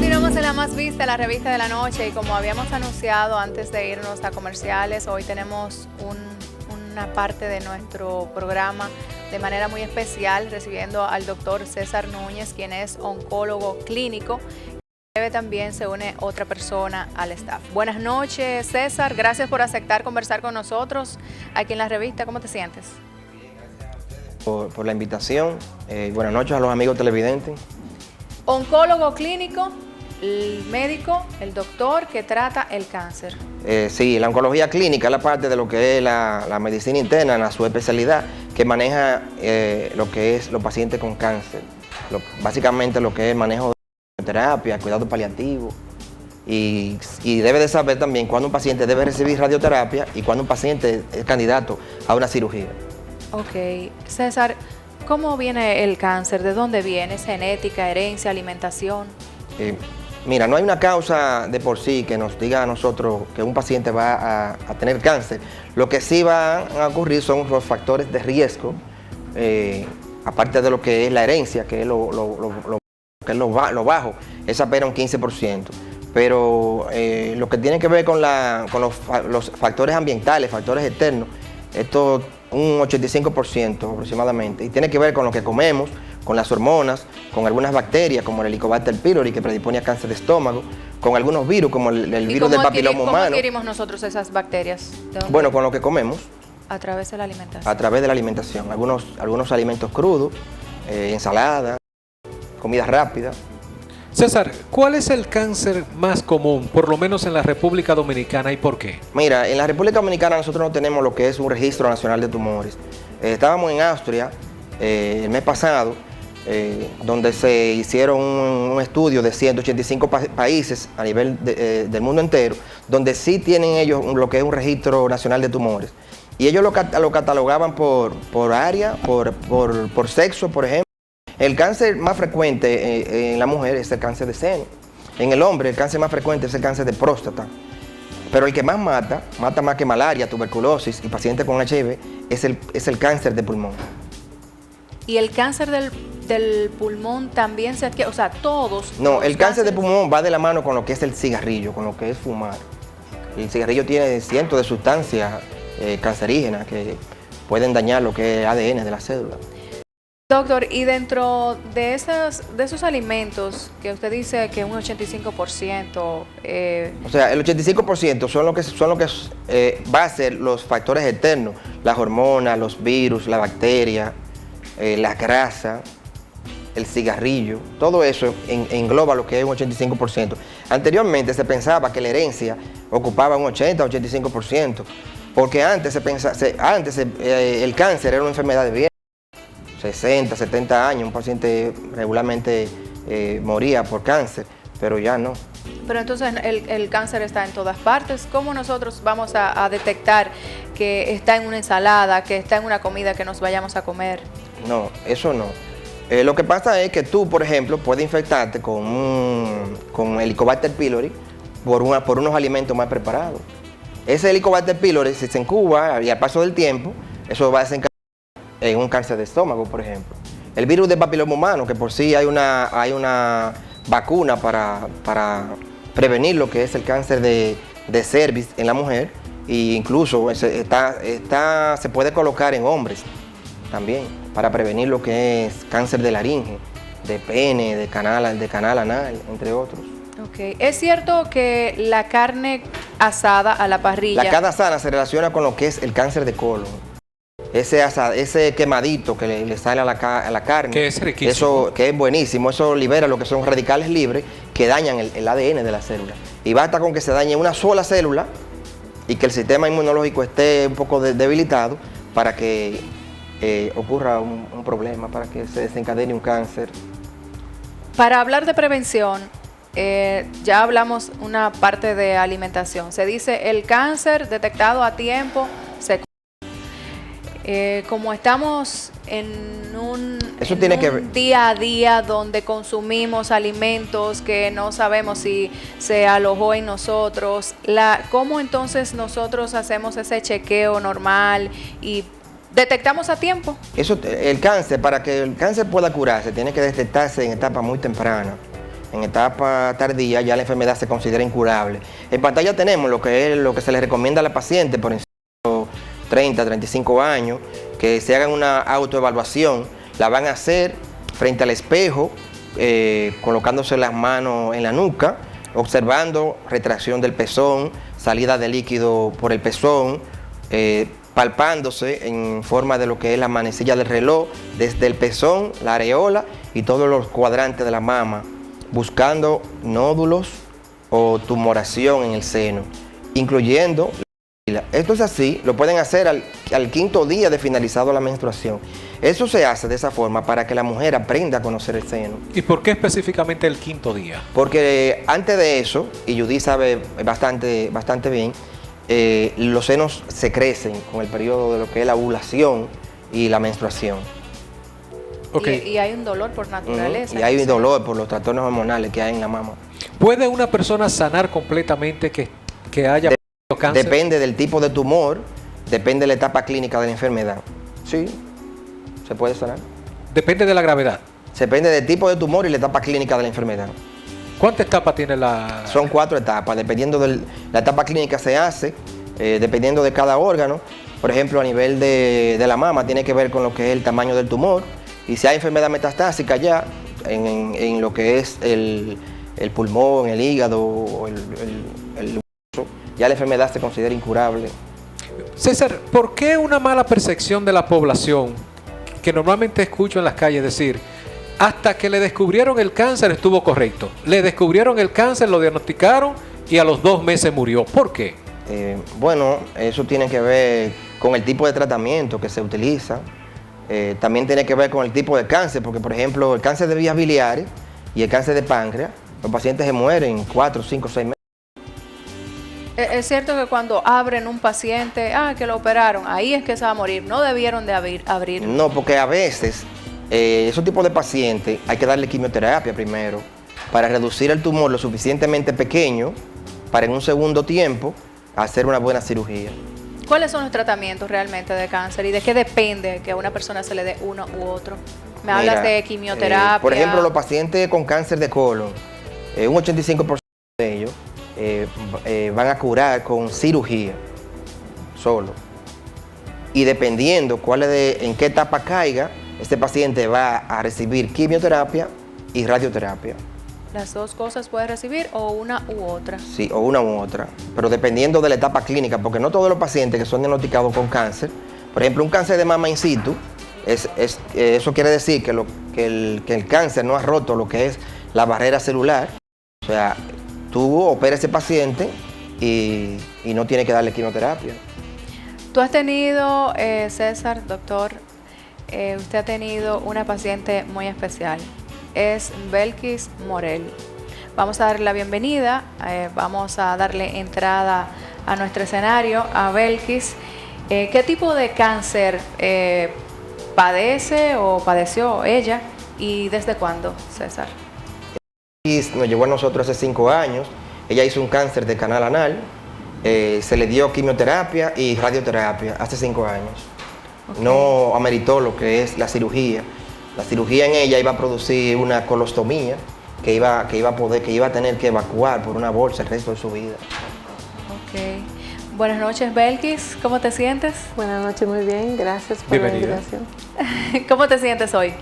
Continuamos en la más vista, la revista de la noche, y como habíamos anunciado antes de irnos a comerciales, hoy tenemos una parte de nuestro programa de manera muy especial, recibiendo al doctor César Núñez, quien es oncólogo clínico. En breve también se une otra persona al staff. Buenas noches, César, gracias por aceptar conversar con nosotros aquí en la revista. ¿Cómo te sientes? Por la invitación. Buenas noches a los amigos televidentes. Oncólogo clínico, el médico, el doctor que trata el cáncer. Sí, la oncología clínica es la parte de lo que es la medicina interna, la su especialidad, que maneja lo que es los pacientes con cáncer. Básicamente lo que es manejo de terapia, cuidado paliativo. Y debe de saber también cuándo un paciente debe recibir radioterapia y cuándo un paciente es candidato a una cirugía. Ok, César, ¿cómo viene el cáncer? ¿De dónde viene? ¿Es genética, herencia, alimentación? Mira, no hay una causa de por sí que nos diga a nosotros que un paciente va a tener cáncer. Lo que sí va a ocurrir son los factores de riesgo, aparte de lo que es la herencia, que es lo bajo, esa pera un 15%. Pero lo que tiene que ver con los factores ambientales, factores externos, esto un 85% aproximadamente, y tiene que ver con lo que comemos, con las hormonas, con algunas bacterias como el Helicobacter pylori, que predispone a cáncer de estómago, con algunos virus como el virus del papiloma humano. ¿Cómo adquirimos nosotros esas bacterias? Bueno, con lo que comemos. A través de la alimentación. A través de la alimentación, algunos alimentos crudos, ensalada, comida rápida. César, ¿cuál es el cáncer más común, por lo menos en la República Dominicana, y por qué? Mira, en la República Dominicana nosotros no tenemos lo que es un registro nacional de tumores. Estábamos en Austria el mes pasado, donde se hicieron un estudio de 185 países a nivel del mundo entero, donde sí tienen ellos lo que es un registro nacional de tumores. Y ellos lo catalogaban por área, por sexo, por ejemplo. El cáncer más frecuente en la mujer es el cáncer de seno. En el hombre el cáncer más frecuente es el cáncer de próstata. Pero el que más mata más que malaria, tuberculosis y pacientes con HIV, es el cáncer de pulmón. ¿Y el cáncer del pulmón también se adquiere? O sea, todos. No, el cáncer de pulmón va de la mano con lo que es el cigarrillo, con lo que es fumar. El cigarrillo tiene cientos de sustancias cancerígenas que pueden dañar lo que es ADN de la célula. Doctor, y dentro de esos alimentos que usted dice que un 85%... O sea, el 85% son lo que va a ser los factores externos, las hormonas, los virus, la bacteria, la grasa, el cigarrillo, todo eso engloba lo que es un 85%. Anteriormente se pensaba que la herencia ocupaba un 80-85%, porque antes el cáncer era una enfermedad de viejo. 60, 70 años, un paciente regularmente moría por cáncer, pero ya no. Pero entonces el cáncer está en todas partes. ¿Cómo nosotros vamos a detectar que está en una ensalada, que está en una comida que nos vayamos a comer? No, eso no. Lo que pasa es que tú, por ejemplo, puedes infectarte con Helicobacter pylori por unos alimentos más preparados. Ese Helicobacter pylori, si se incuba y al paso del tiempo, eso va a desencadenar en un cáncer de estómago, por ejemplo. El virus del papiloma humano, que por sí hay una vacuna para prevenir lo que es el cáncer de cervix en la mujer, e incluso se puede colocar en hombres también, para prevenir lo que es cáncer de laringe, de pene, de canal anal, entre otros. Okay. ¿Es cierto que la carne asada a la parrilla... La carne asada se relaciona con lo que es el cáncer de colon. Ese quemadito que le sale a la carne, que es riquísimo, eso que es buenísimo, eso libera lo que son radicales libres que dañan el ADN de la célula. Y basta con que se dañe una sola célula y que el sistema inmunológico esté un poco debilitado para que ocurra un problema, para que se desencadene un cáncer. Para hablar de prevención, ya hablamos una parte de alimentación. Se dice el cáncer detectado a tiempo se como estamos en un día a día donde consumimos alimentos que no sabemos si se alojó en nosotros, ¿cómo entonces nosotros hacemos ese chequeo normal y detectamos a tiempo? El cáncer, para que el cáncer pueda curarse, tiene que detectarse en etapa muy temprana. en etapa tardía, ya la enfermedad se considera incurable. En pantalla tenemos lo que se le recomienda a la paciente por encima de 30, 35 años, que se hagan una autoevaluación. La van a hacer frente al espejo, colocándose las manos en la nuca, observando retracción del pezón, salida de líquido por el pezón, palpándose en forma de lo que es la manecilla del reloj, desde el pezón, la areola y todos los cuadrantes de la mama, buscando nódulos o tumoración en el seno, incluyendo la axila. Esto es así, lo pueden hacer al 5º día de finalizado la menstruación. Eso se hace de esa forma para que la mujer aprenda a conocer el seno. ¿Y por qué específicamente el 5º día? Porque antes de eso, y Judy sabe bastante bien, los senos se crecen con el periodo de lo que es la ovulación y la menstruación. Okay. Y hay un dolor por naturaleza. Y hay un dolor por los trastornos hormonales que hay en la mama. ¿Puede una persona sanar completamente que haya cáncer? Depende del tipo de tumor, depende de la etapa clínica de la enfermedad. Sí, se puede sanar. Depende de la gravedad. Depende del tipo de tumor y la etapa clínica de la enfermedad. ¿Cuántas etapas tiene la...? Son 4 etapas, dependiendo de la etapa clínica se hace, dependiendo de cada órgano. Por ejemplo, a nivel de la mama tiene que ver con lo que es el tamaño del tumor. Y si hay enfermedad metastásica ya, en lo que es el pulmón, el hígado, o el hueso, ya la enfermedad se considera incurable. César, ¿por qué una mala percepción de la población, que normalmente escucho en las calles decir, hasta que le descubrieron el cáncer estuvo correcto? Le descubrieron el cáncer, lo diagnosticaron y a los 2 meses murió. ¿Por qué? Bueno, eso tiene que ver con el tipo de tratamiento que se utiliza. También tiene que ver con el tipo de cáncer, porque por ejemplo el cáncer de vías biliares y el cáncer de páncreas, los pacientes se mueren en 4, 5, 6 meses. Es cierto que cuando abren un paciente, que lo operaron, ahí es que se va a morir, no debieron de abrir. No, porque a veces esos tipos de pacientes hay que darle quimioterapia primero para reducir el tumor lo suficientemente pequeño para en un segundo tiempo hacer una buena cirugía. ¿Cuáles son los tratamientos realmente de cáncer y de qué depende que a una persona se le dé uno u otro? Me hablas de quimioterapia. Por ejemplo, los pacientes con cáncer de colon, un 85% de ellos van a curar con cirugía solo. Y dependiendo en qué etapa caiga, este paciente va a recibir quimioterapia y radioterapia. ¿Las dos cosas puede recibir o una u otra? Sí, o una u otra, pero dependiendo de la etapa clínica, porque no todos los pacientes que son diagnosticados con cáncer, por ejemplo, un cáncer de mama in situ, eso quiere decir que el cáncer no ha roto lo que es la barrera celular. O sea, tú operas a ese paciente y no tiene que darle quimioterapia. Tú has tenido, César, doctor, usted ha tenido una paciente muy especial. Es Belkis Morel. Vamos a darle la bienvenida, vamos a darle entrada a nuestro escenario a Belkis. ¿Qué tipo de cáncer padece o padeció ella y desde cuándo, César? Nos llegó a nosotros hace 5 años. Ella hizo un cáncer de canal anal, se le dio quimioterapia y radioterapia hace 5 años. Okay. No ameritó lo que es la cirugía. La cirugía en ella iba a producir una colostomía que iba a tener que evacuar por una bolsa el resto de su vida. Ok. Buenas noches, Belkis. ¿Cómo te sientes? Buenas noches, muy bien. Gracias por la invitación. ¿Cómo te sientes hoy?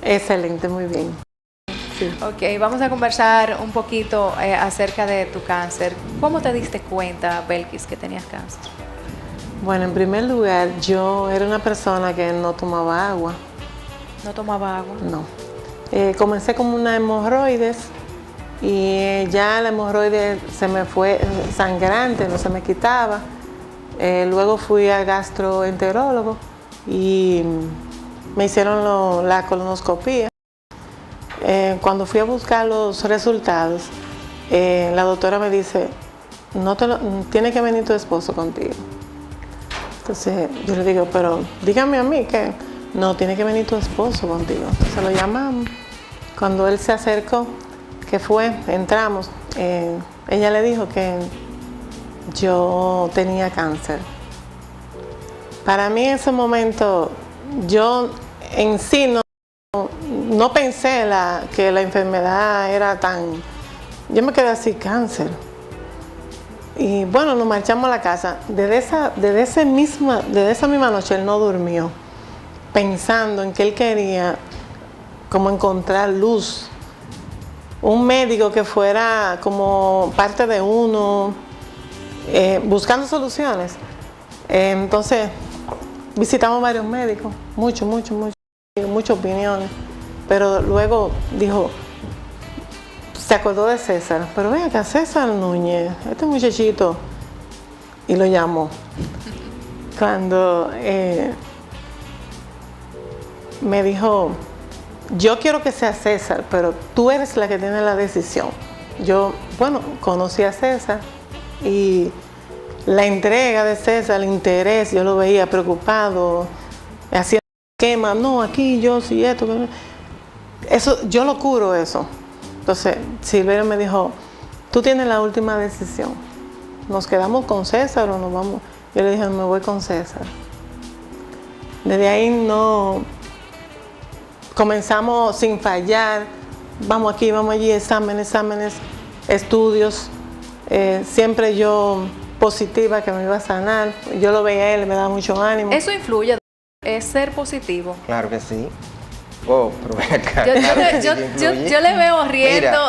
Excelente, muy bien. Sí. Ok, vamos a conversar un poquito acerca de tu cáncer. ¿Cómo te diste cuenta, Belkis, que tenías cáncer? Bueno, en primer lugar, yo era una persona que no tomaba agua. ¿No tomaba agua? No. Comencé con una hemorroides y ya la hemorroide se me fue sangrante, no se me quitaba. Luego fui al gastroenterólogo y me hicieron la colonoscopía. Cuando fui a buscar los resultados, la doctora me dice, tiene que venir tu esposo contigo. Entonces yo le digo, pero dígame a mí que no, tiene que venir tu esposo contigo. Entonces lo llamamos. Cuando él se acercó, que fue, entramos, ella le dijo que yo tenía cáncer. Para mí en ese momento, yo en sí no pensé que la enfermedad era tan... Yo me quedé así, cáncer. Y bueno, nos marchamos a la casa. Desde esa misma noche él no durmió, pensando en que él quería como encontrar luz. Un médico que fuera como parte de uno, buscando soluciones. Entonces, visitamos varios médicos, muchas opiniones. Pero luego dijo, se acordó de César, pero ven acá, César Núñez, este muchachito, y lo llamó. Cuando me dijo, yo quiero que sea César, pero tú eres la que tiene la decisión. Yo, bueno, conocí a César y la entrega de César, el interés, yo lo veía preocupado, hacía quema, no, aquí yo sí esto, eso, yo lo curo eso. Entonces, Silverio me dijo, tú tienes la última decisión. ¿Nos quedamos con César o nos vamos? Yo le dije, me voy con César. Desde ahí no... Comenzamos sin fallar. Vamos aquí, vamos allí, exámenes, estudios. Siempre yo positiva que me iba a sanar. Yo lo veía a él, me daba mucho ánimo. ¿Eso influye? ¿Es ser positivo? Claro que sí. Oh, pero ven acá. Yo le veo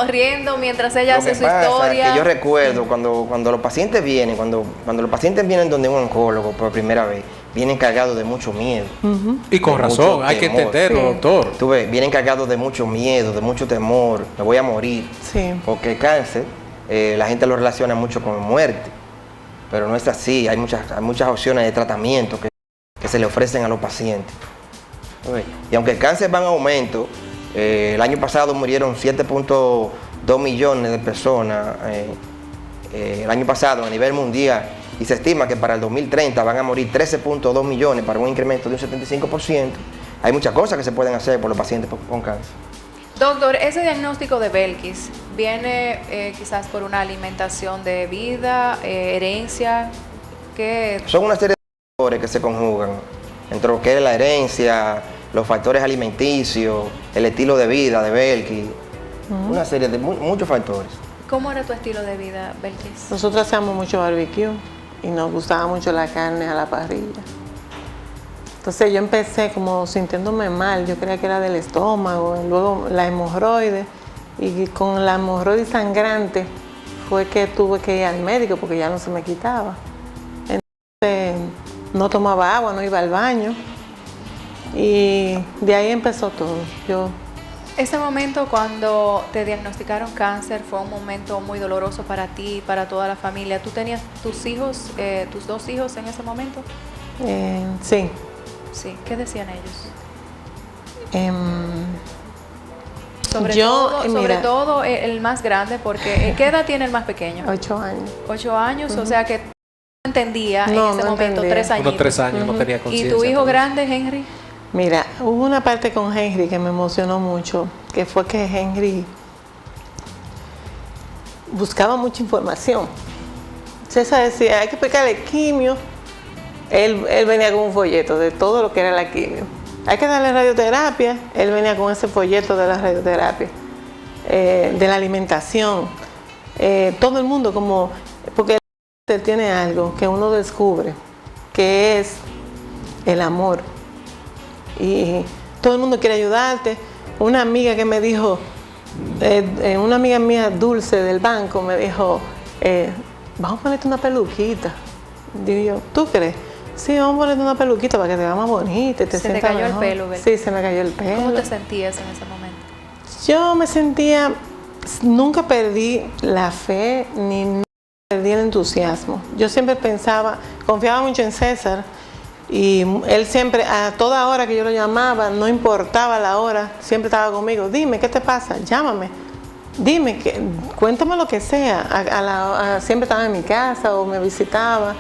riendo mientras ella hace su historia. Que yo recuerdo cuando los pacientes vienen, cuando los pacientes vienen donde un oncólogo por primera vez, vienen cargados de mucho miedo. Y con razón, hay que entenderlo, doctor. Tú ves, vienen cargados de mucho miedo, de mucho temor, me voy a morir. Sí. Porque el cáncer, la gente lo relaciona mucho con muerte, pero no es así. Hay muchas opciones de tratamiento que se le ofrecen a los pacientes. Y aunque el cáncer va en aumento, el año pasado murieron 7.2 millones de personas el año pasado a nivel mundial, y se estima que para el 2030 van a morir 13.2 millones, para un incremento de un 75%. Hay muchas cosas que se pueden hacer por los pacientes con cáncer. Doctor, ese diagnóstico de Belkis viene quizás por una alimentación de vida, herencia, ¿qué? Son una serie de factores que se conjugan entre lo que es la herencia, los factores alimenticios, el estilo de vida de Belkis, una serie de muchos factores. ¿Cómo era tu estilo de vida, Belkis? Nosotros hacíamos mucho barbecue y nos gustaba mucho la carne a la parrilla. Entonces yo empecé como sintiéndome mal, yo creía que era del estómago, y luego la hemorroide, y con la hemorroide sangrante fue que tuve que ir al médico porque ya no se me quitaba. Entonces no tomaba agua, no iba al baño, y de ahí empezó todo. Ese momento cuando te diagnosticaron cáncer fue un momento muy doloroso para ti, para toda la familia. ¿Tú tenías tus hijos, tus dos hijos en ese momento? Sí. Sí. ¿Qué decían ellos? Sobre todo el más grande, porque ¿qué edad tiene el más pequeño? 8 años. 8 años, o sea que no entendía en ese momento, 3 años. Unos 3 años no tenía conciencia. ¿Y tu hijo grande, Henry? Mira, hubo una parte con Henry que me emocionó mucho, que fue que Henry buscaba mucha información. César decía, hay que explicarle quimio. Él venía con un folleto de todo lo que era la quimio. Hay que darle radioterapia. Él venía con ese folleto de la radioterapia, de la alimentación. Todo el mundo como... Porque él tiene algo que uno descubre, que es el amor. Y todo el mundo quiere ayudarte. Una amiga que me dijo, una amiga mía Dulce del banco me dijo, vamos a ponerte una peluquita. Digo yo, ¿tú crees? Sí, vamos a ponerte una peluquita para que te vea más bonita y te sientas mejor. ¿Se te cayó el pelo, ¿verdad? Sí, se me cayó el pelo. ¿Cómo te sentías en ese momento? Yo me sentía, nunca perdí la fe ni perdí el entusiasmo. Yo siempre pensaba, confiaba mucho en César. Y él siempre, a toda hora que yo lo llamaba, no importaba la hora, siempre estaba conmigo. Dime, ¿qué te pasa? Llámame. Dime, cuéntame lo que sea. Siempre estaba en mi casa o me visitaba.